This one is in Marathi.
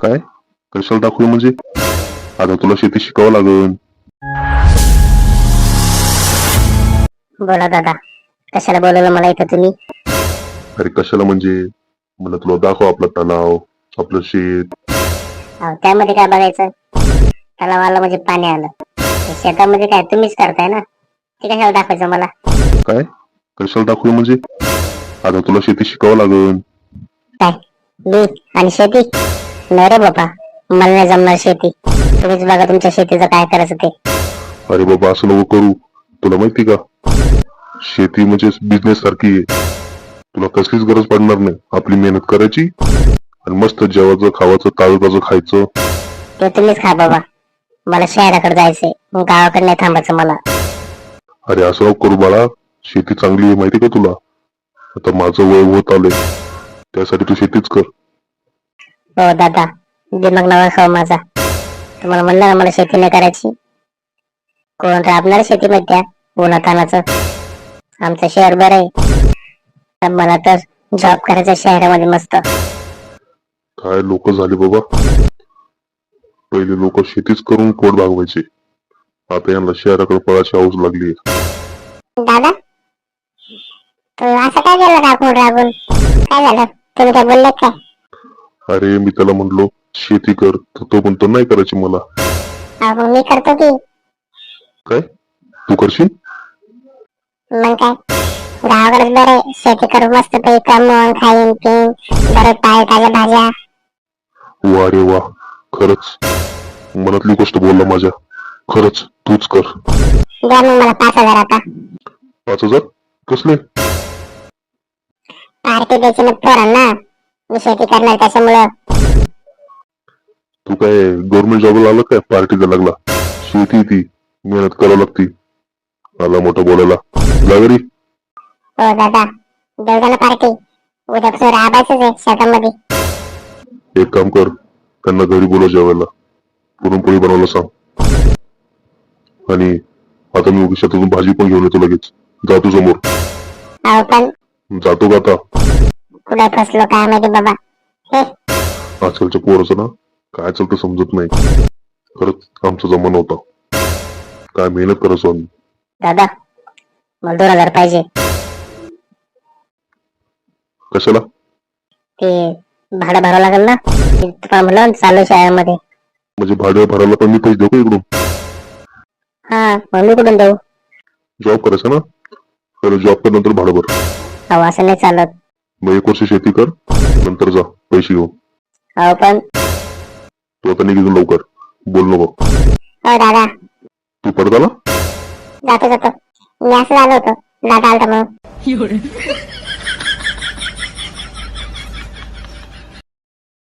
काय कशाला दाखवू म्हणजे? आता तुला शेती शिकावं लागेल. बोला दादा, कशाला बोलवलं मला इथं तुम्ही? अरे कशाला म्हणजे, मला तुला दाखव आपला तलाव, आपलं शेत. अहो त्यामध्ये काय बघायचं? तलावाला म्हणजे पाणी आलं, शेतामध्ये काय तुम्हीच करताय ना, ते कशाला दाखवायचं मला? काय कशाला दाखवू म्हणजे? आता तुला शेती शिकावं लागेल. काय मी आणि शेती? नाही रे बाबा, मला नाही जमणार शेती. तुम्हीच बघा तुमच्या शेतीचं काय करायचं ते. अरे बाबा असं नको करू. तुला माहिती का, शेती म्हणजे बिझनेस सारखी आहे. तुला कसलीच गरज पडणार नाही. आपली मेहनत करायची आणि मस्त जेवायचं, खावायचं, ताजं खायचं. ते तुम्हीच खा बाबा, मला शहराकडे जायचंय, मग गावाकडे नाही थांबायचं मला. अरे असं नको करू बाळा, शेती चांगली आहे माहिती का तुला. आता माझं वय होत आलंय, त्यासाठी तू शेतीच कर. हो दादा, दिमाग नवा खाऊ माझा. तुम्हाला म्हणलं ना मला शेती नाही करायची. कोण राबणार शेतीमध्ये उन्हातानाचं? आमचं शहर बरं आहे, तर मला तर जॉब करायचा शहरामध्ये मस्त. काय लोक झाले बाबा. पहिले लोक शेतीच करून पोट भागवायचे, आता यांना शहराकडे पळायची हौस लागली. दादा, असं काय केलं राबून राबून? काय झालं? तुम्ही काय बोलले काय? अरे मी त्याला म्हणलो शेती कर, तर तो म्हणतो नाही करायची मला. अहो मी करतो की. काय तू करशील? मग काय, गावाकडेच बरं, शेती करू मस्त पैकी कमवून खाईन पिईन, बरं पाय ताज्या भाज्या. वा रे वा, खरंच मनातली गोष्ट बोलला माझ्या. खरंच तूच कर. द्या मग मला 5,000 आता. 5,000 कसले? पार्टी द्यायची ना पोरांना, मी शेती करणार त्याच्यामुळं. तू काय गव्हर्नमेंट जॉबला आला काय पार्टीला लागला? शेती ती मेहनत करावं लागती. आला मोठं बोलायला. जा घरी. हो दादा, देऊ द्या ना पार्टी. उद्यापासून राबायचंच आहे शेतामध्ये. एक काम कर, त्यांना घरी बोलव जेवायला, पुरणपोळी बनवायला सांग. आणि आता मी शेतातून भाजी पण घेऊन येतो लगेच. जा तू समोर. अहो पण जातो का आता? कुठे फसलो काय माहिती बाबा. हे आजकालच्या पोराचं ना काय चालतं समजत नाही. खरंच आमचा जमाना होता, काय मेहनत करायचो आम्ही. दादा, मला 2,000 पाहिजे. कशाला? ते भाडं भरावं लागेल ना, तुम्हाला म्हणलं चालू शाळेमध्ये. म्हणजे भाडे भरायला पण मी पैसे देऊ का इकडून? हा, मग मी कुठून देऊ? जॉब करायचा ना, तर जॉब कर नंतर भाडं भर. अहो असं नाही चालत. मग 1 वर्ष शेती कर, नंतर जा पैसे घेऊ. अहो पण. तू आता निघून लवकर, बोल नको. हो दादा, तू परत आला? जातो जातो. मी असं झालो होतो, दादा आलता म्हणून.